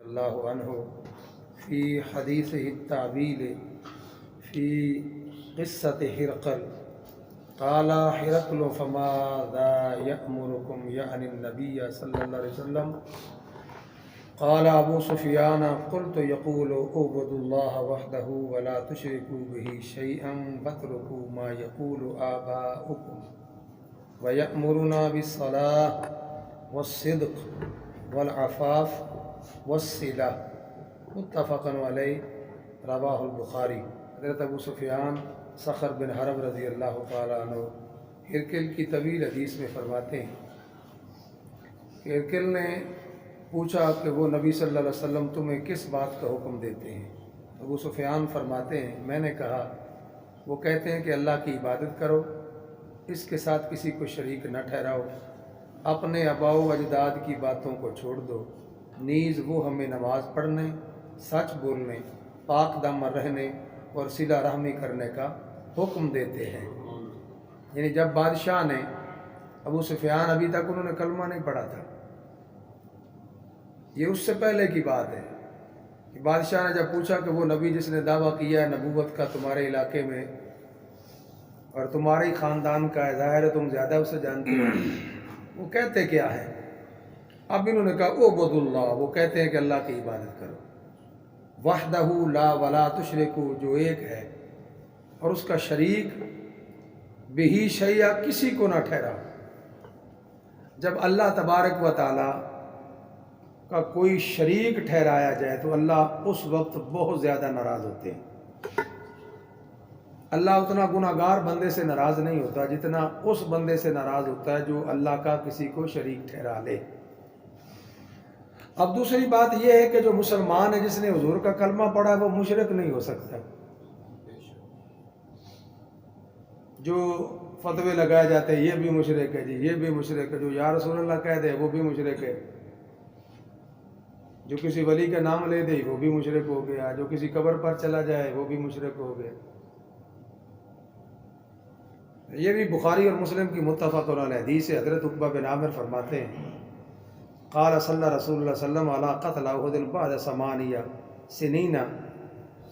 اللہ عنہ فی حدیث التعویل فی قصۃ ہرقل قال ہرقل فماذا یأمرکم یعنی النبی صلی اللہ علیہ وسلم قال ابو سفیان قلت یقول اعبدوا اللہ وحدہ ولا تشرکوا به شیئا واترکوا ما یقول آباؤکم ویأمرنا بالصلاة والصدق والعفاف والصلہ متفق علیہ رواہ البخاری۔ حضرت ابو سفیان صخر بن حرب رضی اللہ تعالیٰ عنہ ہرقل کی طویل حدیث میں فرماتے ہیں کہ ہرقل نے پوچھا کہ وہ نبی صلی اللہ علیہ وسلم تمہیں کس بات کا حکم دیتے ہیں؟ ابو سفیان فرماتے ہیں میں نے کہا وہ کہتے ہیں کہ اللہ کی عبادت کرو، اس کے ساتھ کسی کو شریک نہ ٹھہراؤ، اپنے آباء و اجداد کی باتوں کو چھوڑ دو، نیز وہ ہمیں نماز پڑھنے، سچ بولنے، پاک دامن رہنے اور صلہ رحمی کرنے کا حکم دیتے ہیں۔ یعنی جب بادشاہ نے ابو سفیان ابھی تک انہوں نے کلمہ نہیں پڑھا تھا، یہ اس سے پہلے کی بات ہے کہ بادشاہ نے جب پوچھا کہ وہ نبی جس نے دعویٰ کیا ہے نبوت کا تمہارے علاقے میں اور تمہارے ہی خاندان کا ہے، ظاہر ہے تم زیادہ اسے جانتے ہو، وہ کہتے کیا ہے؟ اب انہوں نے کہا اعبد اللہ، وہ کہتے ہیں کہ اللہ کی عبادت کرو، وحدہ لا ولا تشرکو، جو ایک ہے اور اس کا شریک بہی شیئا، کسی کو نہ ٹھہراؤ۔ جب اللہ تبارک و تعالی کا کوئی شریک ٹھہرایا جائے تو اللہ اس وقت بہت زیادہ ناراض ہوتے ہیں۔ اللہ اتنا گناہ گار بندے سے ناراض نہیں ہوتا جتنا اس بندے سے ناراض ہوتا ہے جو اللہ کا کسی کو شریک ٹھہرا لے۔ اب دوسری بات یہ ہے کہ جو مسلمان ہے جس نے حضور کا کلمہ پڑھا ہے وہ مشرک نہیں ہو سکتا۔ جو فتوے لگائے جاتے ہیں یہ بھی مشرک ہے جی، یہ بھی مشرک ہے، جو یا رسول اللہ کہہ دے وہ بھی مشرک ہے، جو کسی ولی کا نام لے دے وہ بھی مشرک ہو گیا، جو کسی قبر پر چلا جائے وہ بھی مشرک ہو گیا۔ یہ بھی بخاری اور مسلم کی متفق علیہ حدیث ہے۔ حضرت عقبہ بن عامر فرماتے ہیں قال صلی رسول اللہ صلی اللہ علیہ وسلم علی قتل احد بعد ثمانیہ سنین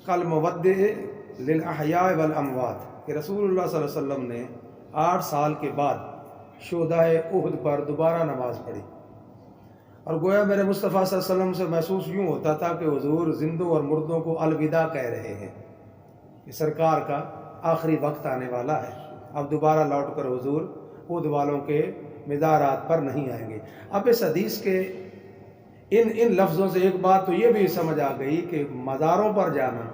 کالمودع للاحیاء والاموات، کہ رسول اللہ صلی اللہ علیہ وسلم نے 8 سال کے بعد شہدائے احد پر دوبارہ نماز پڑھی، اور گویا میرے مصطفیٰ صلی اللہ علیہ وسلم سے محسوس یوں ہوتا تھا کہ حضور زندوں اور مردوں کو الوداع کہہ رہے ہیں کہ سرکار کا آخری وقت آنے والا ہے، اب دوبارہ لوٹ کر حضور احد والوں کے مزارات پر نہیں آئیں گے۔ اب اس حدیث کے ان لفظوں سے ایک بات تو یہ بھی سمجھ آ گئی کہ مزاروں پر جانا،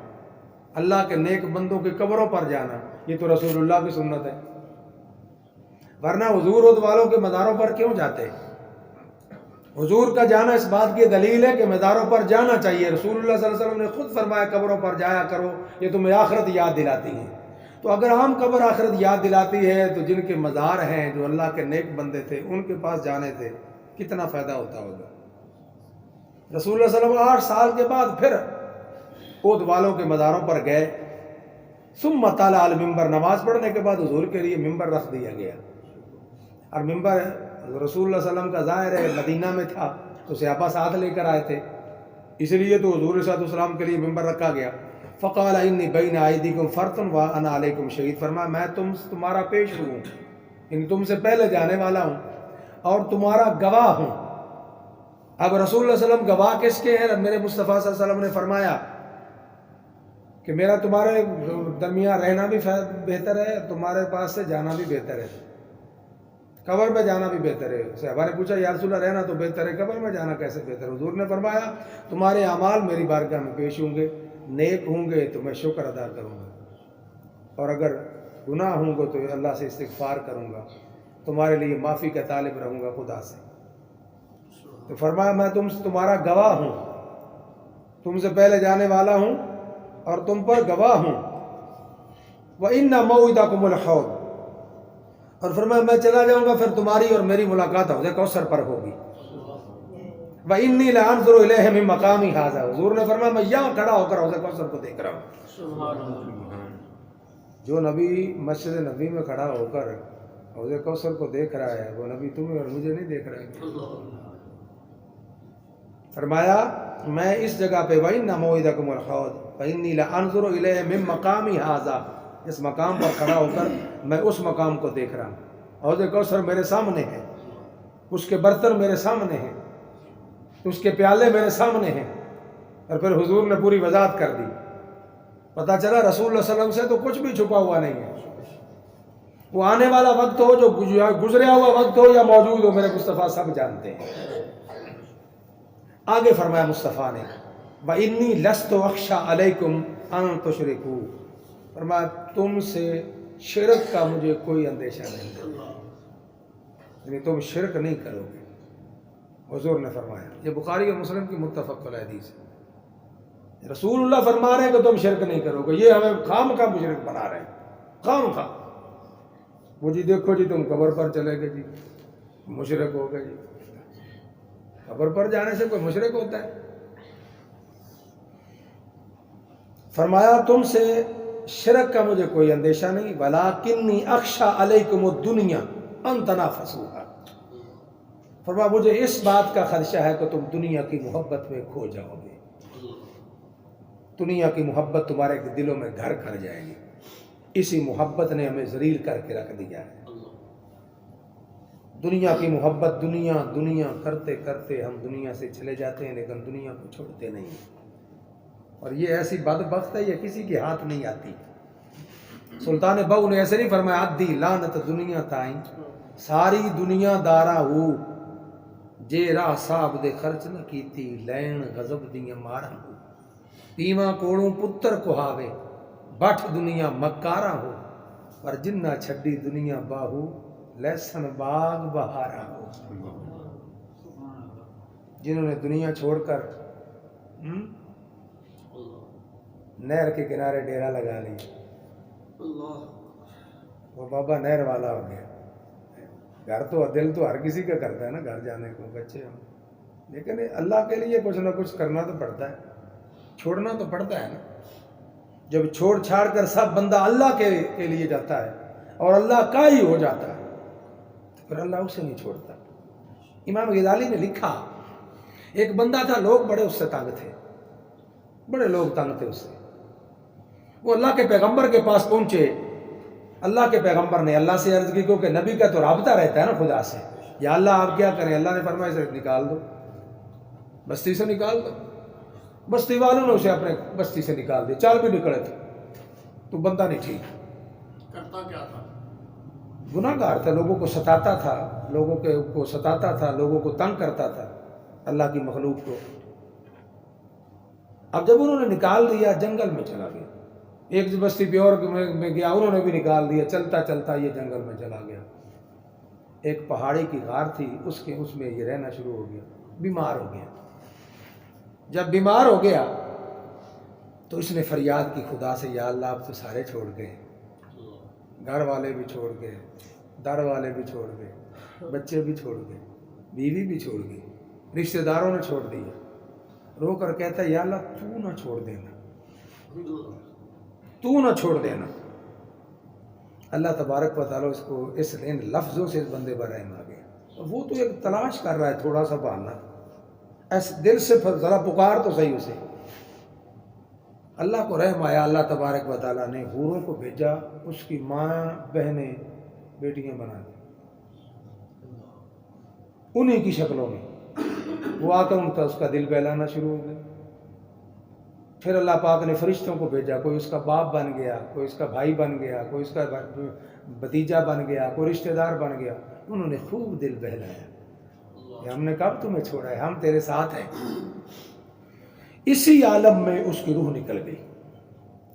اللہ کے نیک بندوں کی قبروں پر جانا، یہ تو رسول اللہ کی سنت ہے، ورنہ حضور احد والوں کے مزاروں پر کیوں جاتے؟ حضور کا جانا اس بات کی دلیل ہے کہ مزاروں پر جانا چاہیے۔ رسول اللہ صلی اللہ علیہ وسلم نے خود فرمایا قبروں پر جایا کرو، یہ تمہیں آخرت یاد دلاتی ہیں۔ تو اگر عام قبر آخرت یاد دلاتی ہے تو جن کے مزار ہیں جو اللہ کے نیک بندے تھے ان کے پاس جانے سے کتنا فائدہ ہوتا ہوگا۔ رسول اللہ صلی اللہ علیہ وسلم 8 سال کے بعد پھر احد والوں کے مزاروں پر گئے، ثم طلع المنبر، نماز پڑھنے کے بعد حضور کے لیے ممبر رکھ دیا گیا، اور ممبر رسول اللہ صلی اللہ علیہ وسلم کا ظاہر ہے مدینہ میں تھا تو صحابہ ساتھ لے کر آئے تھے، اس لیے تو حضور صلی اللہ علیہ وسلم کے لیے ممبر رکھا گیا۔ فقال انی بین ایدیکم فرط وانا علیکم شہید، فرمایا میں تمہارا پیش ہوں، یعنی تم سے پہلے جانے والا ہوں اور تمہارا گواہ ہوں۔ اب رسول اللہ صلی اللہ علیہ وسلم گواہ کس کے ہیں؟ میرے مصطفیٰ صلی اللہ علیہ وسلم نے فرمایا کہ میرا تمہارے درمیان رہنا بھی بہتر ہے، تمہارے پاس سے جانا بھی بہتر ہے، قبر میں جانا بھی بہتر ہے۔ صحابہ نے پوچھا یا رسول اللہ رہنا تو بہتر ہے، قبر میں جانا کیسے بہتر ہے؟ حضور نے فرمایا تمہارے اعمال میری بارگاہ میں پیش ہوں گے، نیک ہوں گے تو میں شکر ادا کروں گا، اور اگر گناہ ہوں گے تو اللہ سے استغفار کروں گا، تمہارے لیے معافی کا طالب رہوں گا خدا سے۔ تو فرمایا میں تمہارا گواہ ہوں، تم سے پہلے جانے والا ہوں اور تم پر گواہ ہوں۔ وَإِنَّ مَوْعِدَكُمُ الْحَوْض، اور فرمایا میں چلا جاؤں گا پھر تمہاری اور میری ملاقات حوض کوثر پر ہوگی۔ وَإِنِّي لَأَنظُرُ إِلَيْهِ مِن مَقَامِ هَذَا، حضور نے فرمایا میں یہاں کھڑا ہو کر حوض کوثر کو دیکھ رہا ہوں۔ جو نبی مسجد نبی میں کھڑا ہو کر حوض کوثر کو دیکھ رہا ہے وہ نبی تمہیں اور مجھے نہیں دیکھ رہا ہے۔ فرمایا میں اس جگہ پہ وَإِنَّ مَوْعِدَكُمُ الْحَوْضُ فَإِنِّي لَأَنظُرُ إِلَيْهِ مِن مَّقَامِ هَٰذَا، اس مقام پر کھڑا ہو کر میں اس مقام کو دیکھ رہا ہوں، حوض کوثر میرے سامنے ہے، اس کے برتن میرے سامنے ہیں، اس کے پیالے میرے سامنے ہیں۔ اور پھر حضور نے پوری وضاحت کر دی، پتہ چلا رسول اللہ صلی اللہ علیہ وسلم سے تو کچھ بھی چھپا ہوا نہیں ہے، وہ آنے والا وقت ہو، جو گزریا ہوا وقت ہو یا موجود ہو، میرے مصطفیٰ سب جانتے ہیں۔ آگے فرمایا مصطفیٰ نے وَإِنِّي لَسْتُ أَخْشَىٰ عَلَيْكُمْ أَن تُشْرِكُوا، فرمایا تم سے شرک کا مجھے کوئی اندیشہ نہیں ہے، یعنی تم شرک نہیں کرو گے۔ حضور نے فرمایا، یہ بخاری اور مسلم کی متفق علیہ حدیث ہے، رسول اللہ فرما رہے ہیں کہ تم شرک نہیں کرو گے، یہ ہمیں خام کا مشرک بنا رہے ہیں، خام کا۔ وہ جی دیکھو جی تم قبر پر چلے گئے جی مشرک ہو گئے جی، قبر پر جانے سے کوئی مشرک ہوتا ہے؟ فرمایا تم سے شرک کا مجھے کوئی اندیشہ نہیں، وَلَٰكِنِّي أَخْشَىٰ عَلَيْكُمُ الدُّنْيَا أَن تَنَافَسُوهَا، فرمایا مجھے اس بات کا خدشہ ہے کہ تم دنیا کی محبت میں کھو جاؤ گے، دنیا کی محبت تمہارے دلوں میں گھر کر جائے گی، اسی محبت نے ہمیں ذلیل کر کے رکھ دیا ہے۔ دنیا کی محبت، دنیا دنیا کرتے کرتے ہم دنیا سے چلے جاتے ہیں، لیکن دنیا کو چھوڑتے نہیں ہیں، اور یہ ایسی بدبخت ہے، یہ کسی کے ہاتھ نہیں آتی۔ سلطان بہو نے ایسے نہیں فرمایا عدی لعنت دنیا تائیں ساری دنیا دارا ہو، جے راہ صاحب دے خرچ نہ کیتی لین غضب دیاں مارا ہو، پیواں کوڑوں پتر کہاوے بٹھ دنیا مکارا ہو، پر جنہ چھڈی دنیا باہو لہسن باغ بہارا ہو۔ جنہوں نے دنیا چھوڑ کر نہر کے کنارے ڈیرا لگا لی، وہ بابا نہر والا ہو گیا۔ گھر تو دل تو ہر کسی کا کرتا ہے نا گھر جانے کو، بچے ہوں، لیکن اللہ کے لیے کچھ نہ کچھ کرنا تو پڑتا ہے، چھوڑنا تو پڑتا ہے نا۔ جب چھوڑ چھاڑ کر سب بندہ اللہ کے لیے جاتا ہے اور اللہ کا ہی ہو جاتا ہے تو پھر اللہ اسے نہیں چھوڑتا۔ امام غزالی نے لکھا ایک بندہ تھا، لوگ بڑے اس سے تنگ تھے، بڑے لوگ تنگ تھے اس سے۔ وہ اللہ کے پیغمبر کے پاس پہنچے، اللہ کے پیغمبر نے اللہ سے عرض کی کہ نبی کا تو رابطہ رہتا ہے نا خدا سے، یا اللہ آپ کیا کریں؟ اللہ نے فرمایا اسے نکال دو، بستی سے نکال دو۔ بستی والوں نے اسے اپنے بستی سے نکال دیا، چال بھی نکلے تھے، تو بندہ نہیں ٹھیک۔ کرتا کیا تھا؟ گناہ گار تھا، لوگوں کو ستاتا تھا، لوگوں کو ستاتا تھا، لوگوں کو تنگ کرتا تھا، اللہ کی مخلوق کو۔ اب جب انہوں نے نکال دیا، جنگل میں چلا گیا، ایک بستی پہ اور میں گیا، انہوں نے بھی نکال دیا، چلتا چلتا یہ جنگل میں چلا گیا۔ ایک پہاڑی کی غار تھی، اس میں یہ رہنا شروع ہو گیا، بیمار ہو گیا۔ جب بیمار ہو گیا تو اس نے فریاد کی خدا سے، یا اللہ آپ تو سارے چھوڑ گئے، گھر والے بھی چھوڑ گئے، در والے بھی چھوڑ گئے، بچے بھی چھوڑ گئے، بیوی بھی چھوڑ گئی، رشتہ داروں نے چھوڑ دیا۔ رو کر کہتا ہے یا اللہ تو نہ چھوڑ دینا، تو نہ چھوڑ دینا۔ اللہ تبارک و تعالیٰ اس کو ان لفظوں سے اس بندے پر رحم آ گیا۔ وہ تو ایک تلاش کر رہا ہے تھوڑا سا بہانا، ایسے دل سے ذرا پکار تو صحیح اسے۔ اللہ کو رحم آیا، اللہ تبارک و تعالیٰ نے حوروں کو بھیجا، اس کی ماں بہنیں بیٹیاں بنا دی انہی کی شکلوں میں۔ وہ آ کر ان کا اس کا دل بہلانا شروع ہو گیا۔ پھر اللہ پاک نے فرشتوں کو بھیجا، کوئی اس کا باپ بن گیا، کوئی اس کا بھائی بن گیا، کوئی اس کا بھتیجا بن گیا، کوئی رشتہ دار بن گیا۔ انہوں نے خوب دل بہلایا کہ ہم نے کب تمہیں چھوڑا ہے، ہم تیرے ساتھ ہیں۔ اسی عالم میں اس کی روح نکل گئی۔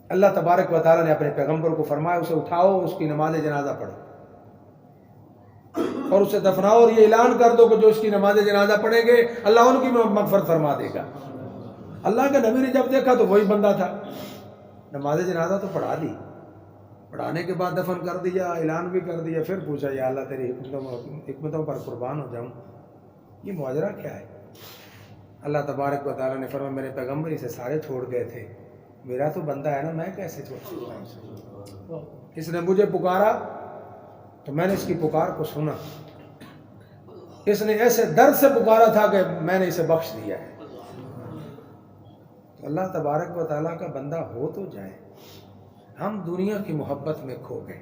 اللہ تبارک و تعالیٰ نے اپنے پیغمبر کو فرمایا اسے اٹھاؤ، اس کی نماز جنازہ پڑھو اور اسے دفناؤ، اور یہ اعلان کر دو کہ جو اس کی نماز جنازہ پڑھیں گے اللہ ان کی مغفرت فرما دے گا۔ اللہ کے نبی نے جب دیکھا تو وہی بندہ تھا، نماز جنازہ تو پڑھا دی، پڑھانے کے بعد دفن کر دیا، اعلان بھی کر دیا۔ پھر پوچھا یا اللہ تیری حکمتوں پر قربان ہو جاؤں، یہ ماجرا کیا ہے؟ اللہ تبارک و تعالیٰ نے فرمایا میرے پیغمبر اسے سارے چھوڑ گئے تھے، میرا تو بندہ ہے نا، میں کیسے چھوڑ سکتا ہوں؟ اس نے مجھے پکارا تو میں نے اس کی پکار کو سنا، اس نے ایسے درد سے پکارا تھا کہ میں نے اسے بخش دیا ہے۔ اللہ تبارک و تعالیٰ کا بندہ ہو تو جائے. ہم دنیا کی محبت میں کھو گئے.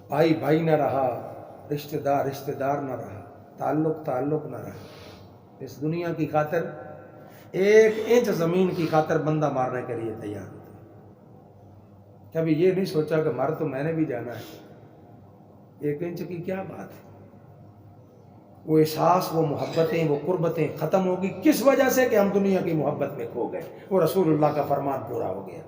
بھائی بھائی نہ رہا، رشتہ دار نہ رہا، تعلق نہ رہا. اس دنیا کی خاطر 1 انچ زمین کی خاطر بندہ مارنے کے لیے تیار ہوتا ہے. کبھی یہ نہیں سوچا کہ مر تو میں نے بھی جانا ہے. 1 انچ کی کیا بات ہے. وہ احساس، وہ محبتیں، وہ قربتیں ختم ہوگی. کس وجہ سے؟ کہ ہم دنیا کی محبت میں کھو گئے. وہ رسول اللہ کا فرمان پورا ہو گیا.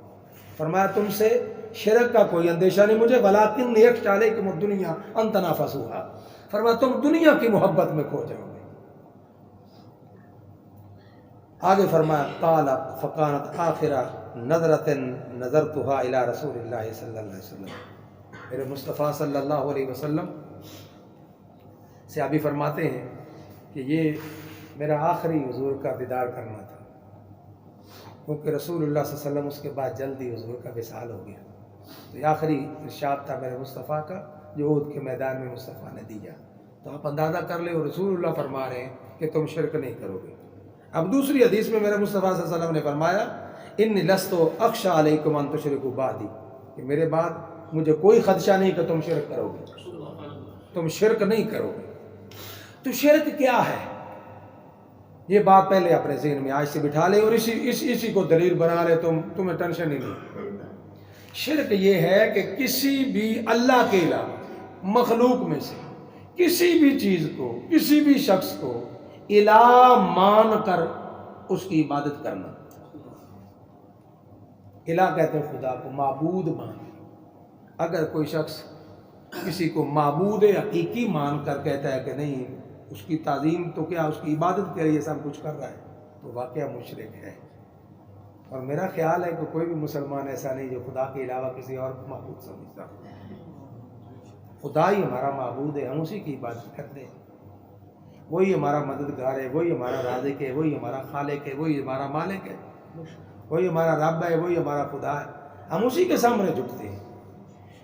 فرمایا تم سے شرک کا کوئی اندیشہ نہیں مجھے. وَلَٰكِنْ يَخْشَىٰ عَلَيْكُمُ الدُّنْيَا أَن تَنَافَسُوهَا. فرمایا تم دنیا کی محبت میں کھو جاؤ گے. آگے فرمایا قال فَكَانَتْ آخِرَ نَظْرَةٍ نَظَرْتُهَا إِلَىٰ رسول اللہ صلی اللہ علیہ وسلم. میرے مصطفیٰ صلی اللہ علیہ وسلم سے ابھی فرماتے ہیں کہ یہ میرا آخری حضور کا دیدار کرنا تھا، کیونکہ رسول اللہ صلی اللہ علیہ وسلم اس کے بعد جلدی حضور کا وصال ہو گیا. تو یہ آخری ارشاد تھا میرے مصطفیٰ کا جو احد کے میدان میں مصطفیٰ نے دیا. تو آپ اندازہ کر لیں رسول اللہ فرما رہے ہیں کہ تم شرک نہیں کرو گے. اب دوسری حدیث میں میرے مصطفیٰ صلی اللہ علیہ وسلم نے فرمایا انی لست اخشی علیکم ان تشرکوا بعدی، کہ میرے بعد مجھے کوئی خدشہ نہیں کہ تم شرک کرو گے. تم شرک نہیں کرو گے. تو شرک کیا ہے؟ یہ بات پہلے اپنے ذہن میں آج سے بٹھا لے اور اسی کو دلیل بنا لے. تمہیں ٹینشن ہی نہیں. شرک یہ ہے کہ کسی بھی اللہ کے علاوہ مخلوق میں سے کسی بھی چیز کو، کسی بھی شخص کو الہ مان کر اس کی عبادت کرنا. الہ کہتے ہیں خدا کو، معبود مان. اگر کوئی شخص کسی کو معبود حقیقی مان کر کہتا ہے کہ نہیں اس کی تعظیم تو کیا اس کی عبادت کے لیے سب کچھ کر رہا ہے، تو واقعہ مشرک ہے. اور میرا خیال ہے کہ کوئی بھی مسلمان ایسا نہیں جو خدا کے علاوہ کسی اور کو معبود سمجھتا. خدا ہی ہمارا معبود ہے، ہم اسی کی عبادت کرتے ہیں. وہی ہمارا مددگار ہے، وہی ہمارا رازق ہے، وہی ہمارا خالق ہے، وہی ہمارا مالک ہے، وہی ہمارا رب ہے، وہی ہمارا خدا ہے. ہم اسی کے سامنے جھکتے ہیں.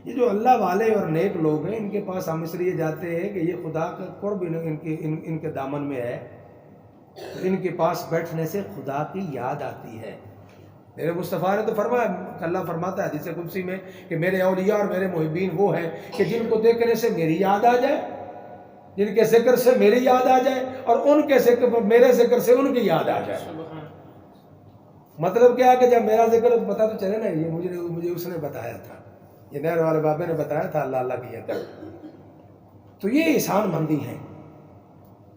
یہ جو اللہ والے اور نیک لوگ ہیں ان کے پاس ہم اس لیے جاتے ہیں کہ یہ خدا کا قرب ان کے دامن میں ہے. ان کے پاس بیٹھنے سے خدا کی یاد آتی ہے. میرے مصطفیٰ نے تو فرمایا، اللہ فرماتا ہے حدیث قدسی میں کہ میرے اولیاء اور میرے محبین وہ ہیں کہ جن کو دیکھنے سے میری یاد آ جائے، جن کے ذکر سے میری یاد آ جائے، اور ان کے ذکر میرے ذکر سے ان کی یاد آ جائے. مطلب کیا کہ جب میرا ذکر پتا تو چلے نا یہ مجھے اس نے بتایا تھا، یہ نہر والے بابے نے بتایا تھا اللہ اللہ کی یاد. تو یہ احسان مندی ہے.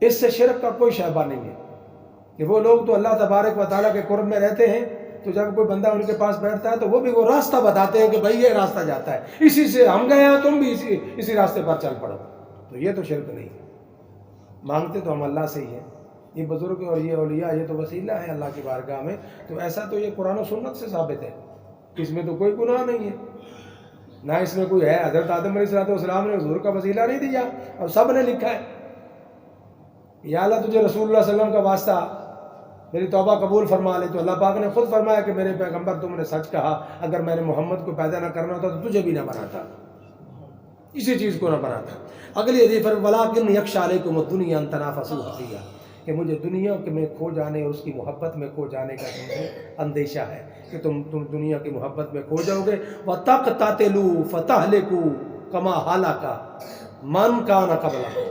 اس سے شرک کا کوئی شائبہ نہیں ہے کہ وہ لوگ تو اللہ تبارک و تعالیٰ کے قرب میں رہتے ہیں، تو جب کوئی بندہ ان کے پاس بیٹھتا ہے تو وہ بھی وہ راستہ بتاتے ہیں کہ بھائی یہ راستہ جاتا ہے، اسی سے ہم گئے ہیں، تم بھی اسی راستے پر چل پڑو. تو یہ تو شرک نہیں ہے. مانگتے تو ہم اللہ سے ہی ہیں. یہ بزرگ اور یہ اولیاء یہ تو وسیلہ ہے اللہ کی بارگاہ میں. تو ایسا تو یہ قرآن و سنت سے ثابت ہے. اس میں تو کوئی گناہ نہیں ہے، نہ اس میں کوئی ہے. حضرت آدم علیہ السلام نے حضور کا وسیلہ نہیں دیا اور سب نے لکھا ہے یا اللہ تجھے رسول اللہ صلی اللہ علیہ وسلم کا واسطہ میری توبہ قبول فرما لے. تو اللہ پاک نے خود فرمایا کہ میرے پیغمبر تم نے سچ کہا، اگر میں نے محمد کو پیدا نہ کرنا ہوتا تو تجھے بھی نہ بناتا، اسی چیز کو نہ بناتا. اگلی حدیث پر وَلَٰكِنْ يَخْشَىٰ عَلَيْكُمُ الدُّنْيَا أَن تَنَافَسُوا فِيهَا، کہ مجھے دنیا میں کھو جانے اور اس کی محبت میں کھو جانے کا تمہیں اندیشہ ہے کہ تم دنیا کی محبت میں کھو جاؤ گے. وَتَقْتَتِلُوا فَتَهْلِكُوا كَمَا هَلَكَ مَنْ كَانَ قَبْلَكُمْ.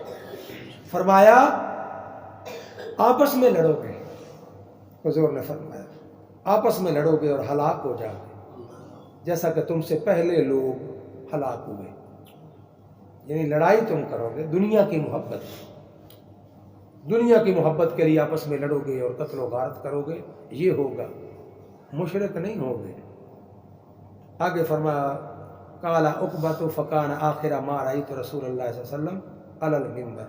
فرمایا آپس میں لڑو گے. حضور نے فرمایا آپس میں لڑو گے اور ہلاک ہو جاؤ گے جیسا کہ تم سے پہلے لوگ ہلاک ہوئے. یعنی لڑائی تم کرو گے دنیا کی محبت کے لیے آپس میں لڑو گے اور قتل و غارت کرو گے، یہ ہوگا، مشرک نہیں ہوگے. آگے فرمایا قال عقبۃ فکان آخر ما رأیت رسول اللہ صلی اللہ علیہ وسلم علی المنبر.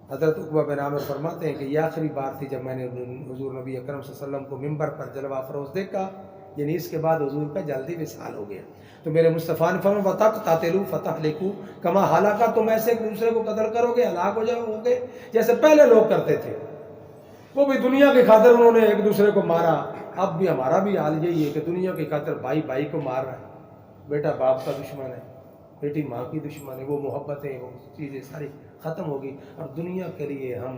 حضرت عقبہ بن عامر فرماتے ہیں کہ یہ آخری بار تھی جب میں نے حضور نبی اکرم صلی اللہ علیہ وسلم کو منبر پر جلوہ افروز دیکھا، یعنی اس کے بعد حضور کا جلدی وصال ہو گیا. تو میرے مصطفیٰ نے فرمایا وَتَقْتَتِلُوا فَتَهْلِكُوا كَمَا هَلَكَ، تم ایسے ایک دوسرے کو قتل کرو گے، ہلاک ہو جاؤ گے جیسے پہلے لوگ کرتے تھے. وہ بھی دنیا کی خاطر انہوں نے ایک دوسرے کو مارا. اب بھی ہمارا بھی حال یہی ہے کہ دنیا کی خاطر بھائی بھائی کو مار رہا ہے، بیٹا باپ کا دشمن ہے، بیٹی ماں کی دشمن ہے. وہ محبتیں وہ چیزیں ساری ختم ہوگی اور دنیا کے لیے ہم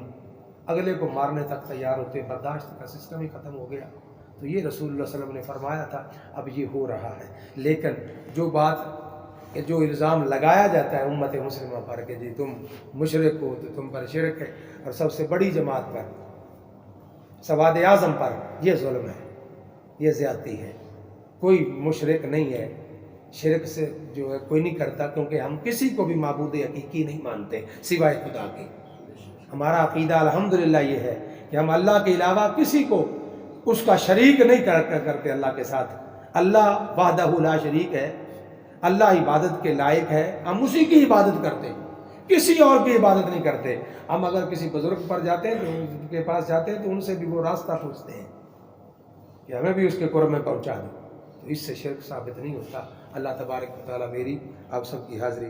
اگلے کو مارنے تک تیار ہوتے، برداشت کا سسٹم ہی ختم ہو گیا. تو یہ رسول اللہ صلی اللہ علیہ وسلم نے فرمایا تھا، اب یہ ہو رہا ہے. لیکن جو الزام لگایا جاتا ہے امت مسلمہ پر کہ جی تم مشرک ہو، تو تم پر شرک ہے، اور سب سے بڑی جماعت پر، سواد اعظم پر، یہ ظلم ہے، یہ زیادتی ہے. کوئی مشرک نہیں ہے، شرک سے جو ہے کوئی نہیں کرتا، کیونکہ ہم کسی کو بھی معبود حقیقی نہیں مانتے سوائے خدا کے. ہمارا عقیدہ الحمدللہ یہ ہے کہ ہم اللہ کے علاوہ کسی کو اس کا شریک نہیں کرتے اللہ کے ساتھ. اللہ وحدہ لا شریک ہے، اللہ عبادت کے لائق ہے، ہم اسی کی عبادت کرتے ہیں، کسی اور کی عبادت نہیں کرتے. ہم اگر کسی بزرگ پر جاتے ہیں تو ان کے پاس جاتے ہیں تو ان سے بھی وہ راستہ پوچھتے ہیں کہ ہمیں بھی اس کے قرب میں پہنچا دو. تو اس سے شرک ثابت نہیں ہوتا. اللہ تبارک و تعالیٰ میری آپ سب کی حاضری